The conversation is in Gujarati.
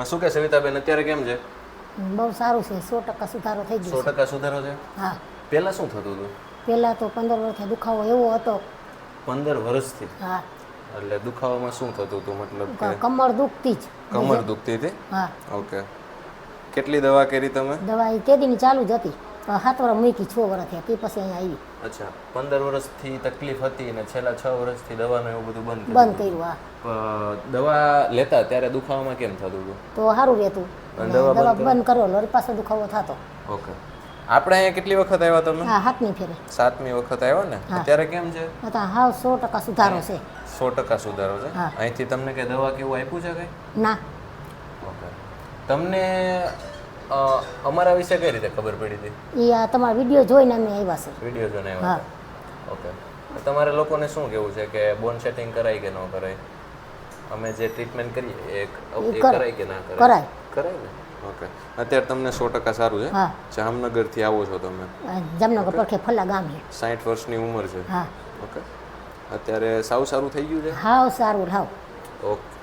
શું કે સવિતાબેન અત્યારે કેમ છે? બહુ સારું છે, 100% સુધારો થઈ ગયો છે. 100% સુધારો છે? હા, પહેલા શું થતું હતું? પહેલાં તો 15 વર્ષથી દુખાવો એવો હતો. 15 વર્ષથી? હા, એટલે દુખાવામાં શું થતું હતું? મતલબ કે કમર દુખતી જ. કમર દુખતી હતી? હા, ઓકે. કેટલી દવા કરી તમે? દવા એ તેદીની ચાલુ જ હતી, 7 વર્ષ મૂકી, 6 વર્ષ થયા, તે પછી અહીંયા આવી. અચ્છા, 15 વર્ષથી તકલીફ હતી ને છેલ્લા 6 વર્ષથી દવાનું એવું બધું બંધ બંધ કર્યું. હા, દવા લેતા ત્યારે દુખાવામાં કેમ થતું હતું? તો સારું રહેતું. અને દવા દવા બંધ બંધ કર્યો, વળી પાછો દુખાવો થતો. ઓકે. આપણે અહીંયા કેટલી વખત આવ્યા તમે? હા, 7મી ફેરે. 7મી વખત આવ્યા ને? હા. અત્યારે કેમ છે? હતા હાવ 100% સુધારો છે. 100% સુધારો છે? હા. અહીંથી તમને કઈ દવા કેવું આપ્યું છે કઈ? ના, ઓકે. તમને અમારા વિશે કઈ રીતે ખબર પડી હતી? એ આ તમારા વિડીયો જોઈને અમે આવ્યા છે. વિડીયો જોઈને આવ્યા હા. હતા? ઓકે. તમારે લોકોને શું કેવું છે કે બોન સેટિંગ કરાય કે ન કરાય? અમે જે ટ્રીટમેન્ટ કરીએ એ કરાય કે ના કરાય? કરાય. કરાય ને? ઓકે. અત્યારે તમને 100% સારું છે? હા. જામનગરથી આવો છો તમે? જામનગર પડખે ફલ્લા ગામ છે. 60 વર્ષની ઉંમર છે? હા, ઓકે. અત્યારે સાવ સારું થઈ ગયું છે? હાવ સારું હાવ. ઓકે.